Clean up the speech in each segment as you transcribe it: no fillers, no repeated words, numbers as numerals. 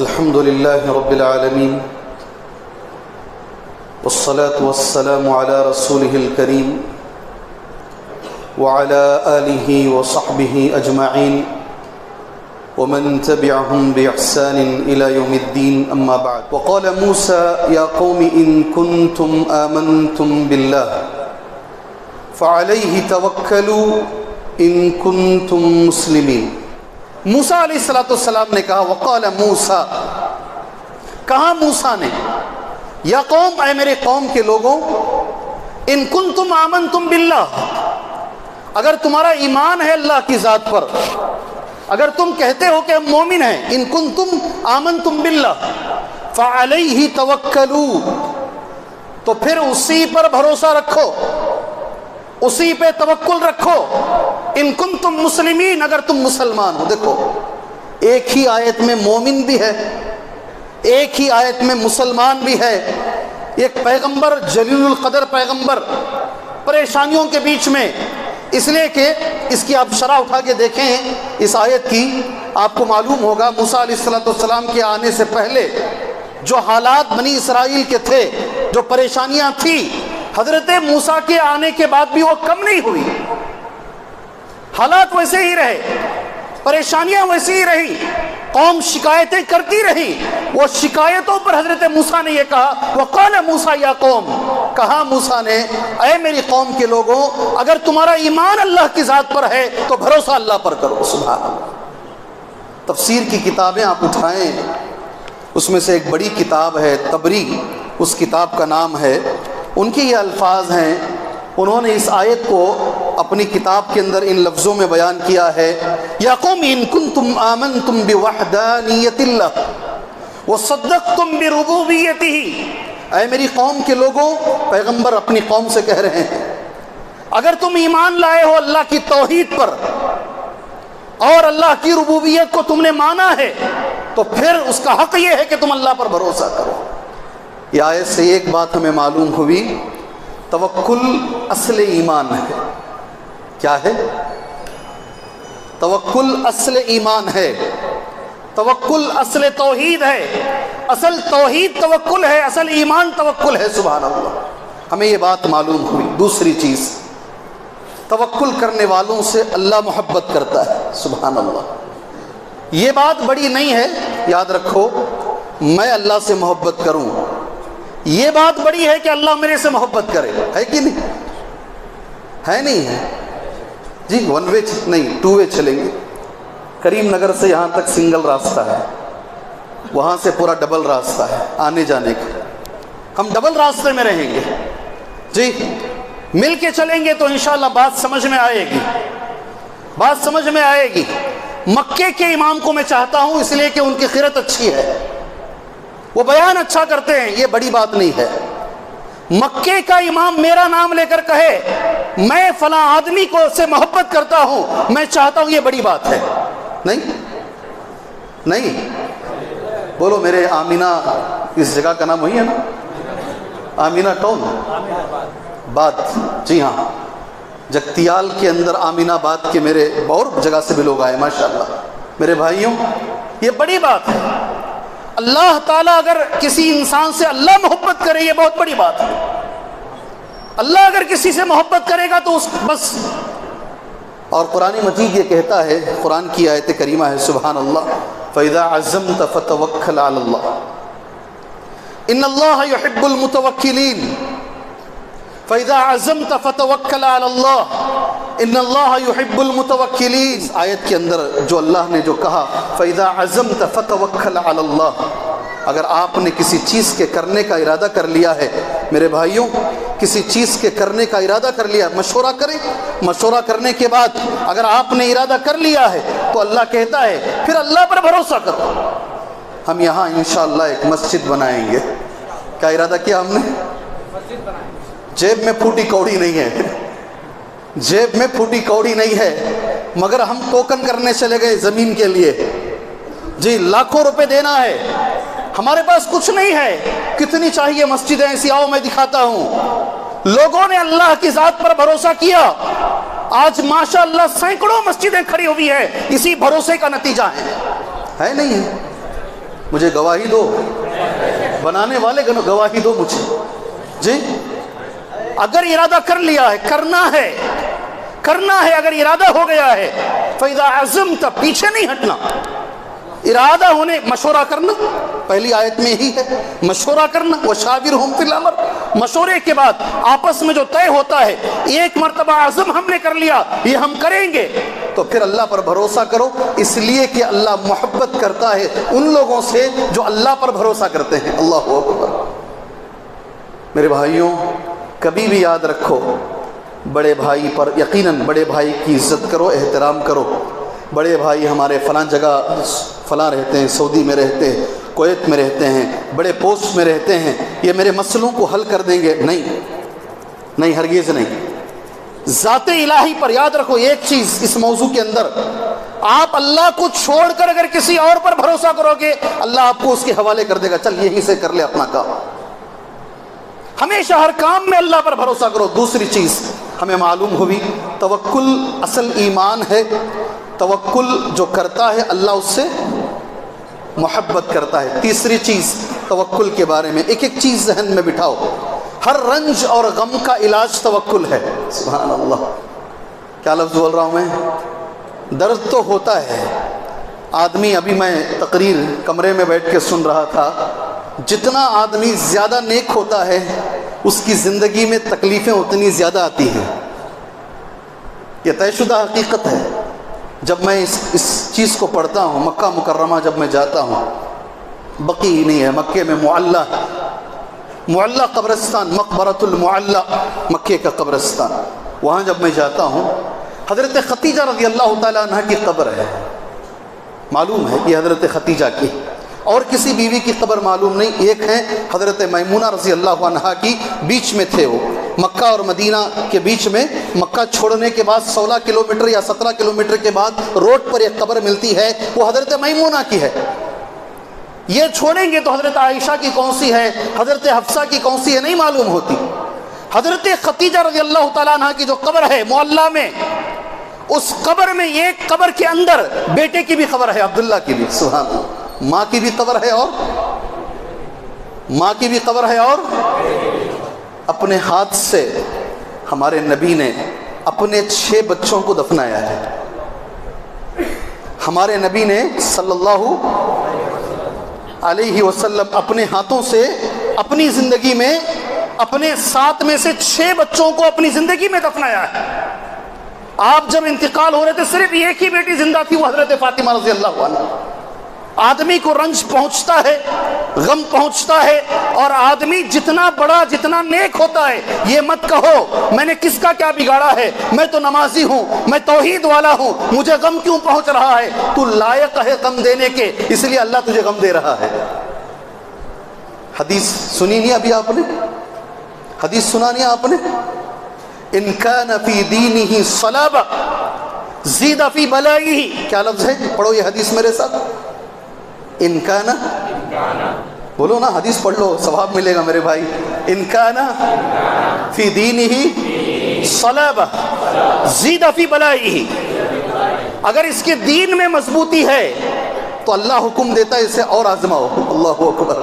الحمد لله رب العالمين والصلاة والسلام على رسوله الكريم وعلى آله وصحبه أجمعين ومن تبعهم بإحسان إلى يوم الدين أما بعد. وقال موسى يا قوم إن كنتم آمنتم بالله فعليه توكلوا إن كنتم مسلمين. موسیٰ علیہ السلام نے کہا وقال موسیٰ، کہا موسیٰ نے یا قوم، اے میرے قوم کے لوگوں، ان کنتم آمنتم باللہ، اگر تمہارا ایمان ہے اللہ کی ذات پر، اگر تم کہتے ہو کہ ہم مومن ہیں، ان کنتم آمنتم باللہ فعلیہ توکلوا، تو پھر اسی پر بھروسہ رکھو، اسی پہ توکل رکھو. ان کنتم مسلمین، اگر تم مسلمان ہو. دیکھو ایک ہی آیت میں مومن بھی ہے، ایک ہی آیت میں مسلمان بھی ہے. ایک پیغمبر جلیل القدر پیغمبر پریشانیوں کے بیچ میں، اس لیے کہ اس کی آپ شرح اٹھا کے دیکھیں اس آیت کی، آپ کو معلوم ہوگا موسیٰ علیہ السلام کے آنے سے پہلے جو حالات بنی اسرائیل کے تھے، جو پریشانیاں تھیں، حضرت موسیٰ کے آنے کے بعد بھی وہ کم نہیں ہوئی. حالات ویسے ہی رہے، پریشانیاں ویسے ہی رہی، قوم شکایتیں کرتی رہی. وہ شکایتوں پر حضرت موسیٰ نے یہ کہا وقال موسیٰ یا قوم، کہا موسیٰ نے اے میری قوم کے لوگوں، اگر تمہارا ایمان اللہ کی ذات پر ہے تو بھروسہ اللہ پر کرو. سبحان اللہ. تفسیر کی کتابیں آپ اٹھائیں، اس میں سے ایک بڑی کتاب ہے تبری، اس کتاب کا نام ہے، ان کے یہ الفاظ ہیں، انہوں نے اس آیت کو اپنی کتاب کے اندر ان لفظوں میں بیان کیا ہے یا قوم ان کنتم آمنتم بوحدانیت اللہ وصدقتم بربوبیتہ. اے میری قوم کے لوگوں، پیغمبر اپنی قوم سے کہہ رہے ہیں اگر تم ایمان لائے ہو اللہ کی توحید پر اور اللہ کی ربوبیت کو تم نے مانا ہے تو پھر اس کا حق یہ ہے کہ تم اللہ پر بھروسہ کرو. یہ آیت سے ایک بات ہمیں معلوم ہوئی، توکل اصل ایمان ہے. کیا ہے؟ توکل اصل ایمان ہے، توکل اصل توحید ہے، اصل توحید توکل ہے، اصل ایمان توکل ہے. سبحان اللہ. ہمیں یہ بات معلوم ہوئی. دوسری چیز، توکل کرنے والوں سے اللہ محبت کرتا ہے. سبحان اللہ. یہ بات بڑی نہیں ہے، یاد رکھو، میں اللہ سے محبت کروں، یہ بات بڑی ہے کہ اللہ میرے سے محبت کرے. ہے کہ نہیں؟ ہے نہیں ہے جی. ون وے نہیں، ٹو وے چلیں گے. کریم نگر سے یہاں تک سنگل راستہ ہے، وہاں سے پورا ڈبل راستہ ہے آنے جانے کا. ہم ڈبل راستے میں رہیں گے جی، مل کے چلیں گے تو انشاءاللہ بات سمجھ میں آئے گی، بات سمجھ میں آئے گی. مکے کے امام کو میں چاہتا ہوں اس لیے کہ ان کی قرأت اچھی ہے، وہ بیان اچھا کرتے ہیں، یہ بڑی بات نہیں ہے. مکے کا امام میرا نام لے کر کہے میں فلاں آدمی کو سے محبت کرتا ہوں، میں چاہتا ہوں، یہ بڑی بات ہے. نہیں نہیں بولو میرے آمینہ، اس جگہ کا نام وہی ہے نا، آمینہ ٹاؤن باد. جی ہاں، جگتیال کے اندر آمینہ باد کے میرے اور جگہ سے بھی لوگ آئے ماشاءاللہ. میرے بھائیوں، یہ بڑی بات ہے. اللہ تعالیٰ اگر کسی انسان سے اللہ محبت کرے، یہ بہت بڑی بات ہے. اللہ اگر کسی سے محبت کرے گا تو اس بس. اور قرآن مجید یہ کہتا ہے، قرآن کی آیت کریمہ ہے، سبحان اللہ، فَإِذَا عَزَّمْتَ فَتَوَكَّلْ عَلَى اللَّهِ إِنَّ اللَّهَ يُحِبُّ الْمُتَوَكِّلِينَ. فَإِذَا عَزَّمْتَ فَتَوَكَّلْ عَلَى اللَّهِ إِنَّ اللَّهَ يُحِبُّ الْمُتَوَكِّلِينَ. آیت کے اندر جو اللہ نے جو کہا فَإِذَا عَزَّمْتَ فَتَوَكَّلْ عَلَى اللَّهِ، اگر آپ نے کسی چیز کے کرنے کا ارادہ کر لیا ہے، میرے بھائیوں، کسی چیز کے کرنے کا ارادہ کر لیا، مشورہ کریں، مشورہ کرنے کے بعد اگر آپ نے ارادہ کر لیا ہے تو اللہ کہتا ہے پھر اللہ پر بھروسہ کرو. ہم یہاں انشاءاللہ ایک مسجد بنائیں گے. کیا ارادہ کیا ہم نے؟ جیب میں پھوٹی کوڑی نہیں ہے، جیب میں پھوٹی کوڑی نہیں ہے، مگر ہم ٹوکن کرنے چلے گئے زمین کے لیے. جی لاکھوں روپے دینا ہے، ہمارے پاس کچھ نہیں ہے. کتنی چاہیے مسجدیں ایسی؟ آؤ میں دکھاتا ہوں. لوگوں نے اللہ کی ذات پر بھروسہ کیا، آج ماشاءاللہ سینکڑوں مسجدیں کھڑی ہوئی ہیں، اسی بھروسے کا نتیجہ ہے نہیں ہے؟ مجھے گواہی دو، بنانے والے گواہی دو مجھے. جی اگر ارادہ کر لیا ہے، کرنا ہے اگر ارادہ ہو گیا ہے، فَإِذَا عَزَمْتَ پیچھے نہیں ہٹنا. ارادہ ہونے مشورہ کرنا، پہلی آیت میں ہی ہے مشورہ کرنا. وَشَاوِرْهُمْ فِي الْأَمْرِ، مشورے کے بعد آپس میں جو طے ہوتا ہے، ایک مرتبہ عزم ہم نے کر لیا یہ ہم کریں گے، تو پھر اللہ پر بھروسہ کرو، اس لیے کہ اللہ محبت کرتا ہے ان لوگوں سے جو اللہ پر بھروسہ کرتے ہیں. اللہ اکبر. میرے بھائیوں، کبھی بھی یاد رکھو، بڑے بھائی پر یقیناً بڑے بھائی کی عزت کرو، احترام کرو. بڑے بھائی ہمارے فلاں جگہ فلاں رہتے ہیں، سعودی میں رہتے ہیں، کویت میں رہتے ہیں، بڑے پوسٹ میں رہتے ہیں، یہ میرے مسئلوں کو حل کر دیں گے. نہیں، ہرگز نہیں. ذات الہی پر یاد رکھو ایک چیز اس موضوع کے اندر، آپ اللہ کو چھوڑ کر اگر کسی اور پر بھروسہ کرو گے، اللہ آپ کو اس کے حوالے کر دے گا، چل یہیں سے کر لے اپنا کام. ہمیشہ ہر کام میں اللہ پر بھروسہ کرو. دوسری چیز ہمیں معلوم ہوئی، توکل اصل ایمان ہے. توکل جو کرتا ہے اللہ اس سے محبت کرتا ہے. تیسری چیز توکل کے بارے میں ایک چیز ذہن میں بٹھاؤ، ہر رنج اور غم کا علاج توکل ہے. سبحان اللہ، کیا لفظ بول رہا ہوں میں. درد تو ہوتا ہے آدمی، ابھی میں تقریر کمرے میں بیٹھ کے سن رہا تھا، جتنا آدمی زیادہ نیک ہوتا ہے اس کی زندگی میں تکلیفیں اتنی زیادہ آتی ہیں. یہ طے شدہ حقیقت ہے. جب میں اس چیز کو پڑھتا ہوں، مکہ مکرمہ جب میں جاتا ہوں، بقی نہیں ہے مکے میں، معلّہ قبرستان، مقبرۃ المعلّہ مکے کا قبرستان، وہاں جب میں جاتا ہوں حضرت خدیجہ رضی اللہ تعالیٰ عنہ کی قبر ہے. معلوم ہے کہ حضرت خدیجہ کی، اور کسی بیوی کی قبر معلوم نہیں. ایک ہے حضرت میمونہ رضی اللہ عنہا کی، بیچ میں تھے وہ مکہ اور مدینہ کے بیچ میں. مکہ چھوڑنے کے بعد 16 کلومیٹر یا 17 کلومیٹر کے بعد روڈ پر ایک قبر ملتی ہے، وہ حضرت میمونہ کی ہے. یہ چھوڑیں گے تو حضرت عائشہ کی کون سی ہے، حضرت حفصہ کی کون سی ہے نہیں معلوم ہوتی. حضرت خدیجہ رضی اللہ تعالیٰ عنہ کی جو قبر ہے معلّہ میں، اس قبر میں ایک قبر کے اندر بیٹے کی بھی قبر ہے، عبداللہ کی بھی، سبحان اللہ، ماں کی بھی قبر ہے، اور ماں کی بھی قبر ہے، اور اپنے ہاتھ سے ہمارے نبی نے اپنے 6 بچوں کو دفنایا ہے. ہمارے نبی نے صلی اللہ علیہ وسلم اپنے ہاتھوں سے اپنی زندگی میں اپنے 7 میں سے 6 بچوں کو اپنی زندگی میں دفنایا ہے. آپ جب انتقال ہو رہے تھے صرف ایک ہی بیٹی زندہ تھی، وہ حضرت فاطمہ رضی اللہ عنہ. آدمی کو رنج پہنچتا ہے، غم پہنچتا ہے، اور آدمی جتنا بڑا جتنا نیک ہوتا ہے، یہ مت کہو میں نے کس کا کیا بگاڑا ہے، میں تو نمازی ہوں، میں توحید والا ہوں، مجھے غم کیوں پہنچ رہا ہے. تو لائق ہے غم دینے کے، اس لیے اللہ تجھے غم دے رہا ہے. حدیث سنی نہیں ابھی آپ نے؟ حدیث سنا نہیں آپ نے؟ ان کان فی دینہ صلابہ زید فی بلائہ. کیا لفظ ہے؟ پڑھو یہ حدیث میرے ساتھ. ان کانا، بولو نا، حدیث پڑھ لو ثواب ملے گا میرے بھائی. ان کانا فی دینہ صلابہ زید فی بلائہ. اگر اس کے دین میں مضبوطی ہے تو اللہ حکم دیتا ہے اسے اور آزماؤ. اللہ اکبر.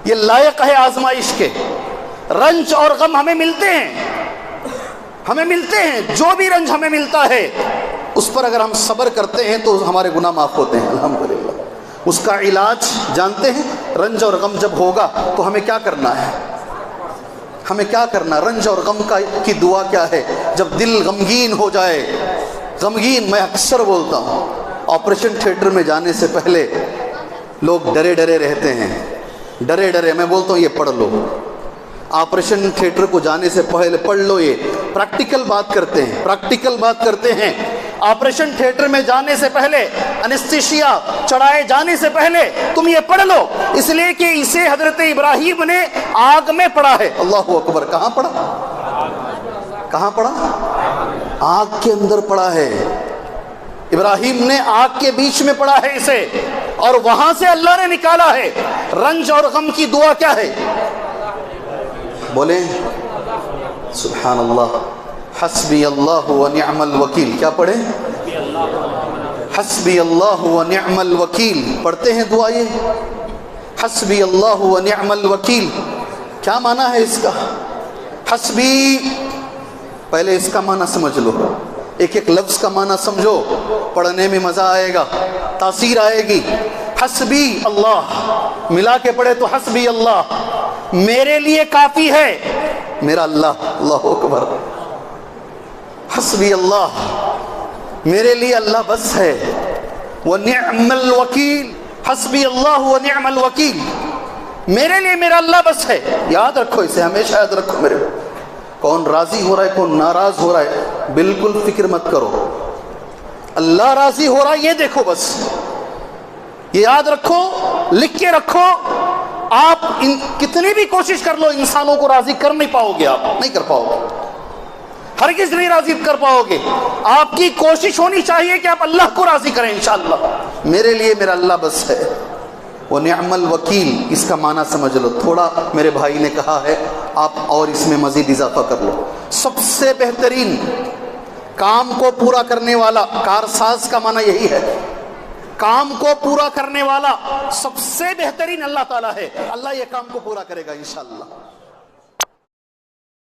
یہ لائق ہے آزمائش کے. رنج اور غم ہمیں ملتے ہیں، جو بھی رنج ہمیں ملتا ہے اس پر اگر ہم صبر کرتے ہیں تو ہمارے گناہ معاف ہوتے ہیں الحمدللہ. اس کا علاج جانتے ہیں؟ رنج اور غم جب ہوگا تو ہمیں کیا کرنا ہے؟ رنج اور غم کی دعا کیا ہے؟ جب دل غمگین ہو جائے، غمگین، میں اکثر بولتا ہوں آپریشن تھیٹر میں جانے سے پہلے لوگ ڈرے رہتے ہیں، میں بولتا ہوں یہ پڑھ لو. آپریشن تھیٹر کو جانے سے پہلے پڑھ لو. یہ پریکٹیکل بات کرتے ہیں. آپریشن تھیٹر میں جانے سے پہلے، انستیشیا چڑھائے جانے سے پہلے تم یہ پڑھ لو، اس لیے کہ اسے حضرت ابراہیم نے آگ میں پڑھا ہے. اللہ اکبر. کہاں پڑھا؟ آگ کے اندر پڑھا ہے. ابراہیم نے آگ کے بیچ میں پڑھا ہے اسے، اور وہاں سے اللہ نے نکالا ہے. رنج اور غم کی دعا کیا ہے؟ بولیں سبحان اللہ. حسبی اللہ و نعم الوکیل. کیا پڑھیں؟ حسبی اللہ و نعم الوکیل پڑھتے ہیں دعا یہ حسبی اللہ و نعم الوکیل. کیا معنی ہے اس کا؟ حسبی، پہلے اس کا معنی سمجھ لو، ایک ایک لفظ کا معنی سمجھو، پڑھنے میں مزہ آئے گا، تاثیر آئے گی. حسبی اللہ ملا کے پڑھے تو حسبی اللہ، میرے لیے کافی ہے میرا اللہ. اللہ اکبر. حسبی اللہ، میرے لیے اللہ بس ہے. وَنِعْمَ الْوَكِيلُ، حسبی اللہ وَنِعْمَ الْوَكِيلُ، میرے لیے میرا اللہ بس ہے. یاد رکھو اسے، ہمیشہ یاد رکھو میرے. کون راضی ہو رہا ہے کون ناراض ہو رہا ہے بالکل فکر مت کرو، اللہ راضی ہو رہا ہے یہ دیکھو بس. یہ یاد رکھو، لکھ کے رکھو. آپ کتنی بھی کوشش کر لو انسانوں کو راضی کر نہیں پاؤ گے، آپ نہیں کر پاؤ گے، ہرگز نہیں راضی کر پاؤ گے. آپ کی کوشش ہونی چاہیے کہ آپ اللہ کو راضی کریں. انشاءاللہ میرے لیے میرا اللہ بس ہے. وَنِعْمَ الْوَكِيلُ، اس کا معنی سمجھ لو. تھوڑا میرے بھائی نے کہا ہے، آپ اور اس میں مزید اضافہ کر لو. سب سے بہترین کام کو پورا کرنے والا، کارساز کا معنی یہی ہے، کام کو پورا کرنے والا سب سے بہترین اللہ تعالیٰ ہے. اللہ یہ کام کو پورا کرے گا انشاءاللہ.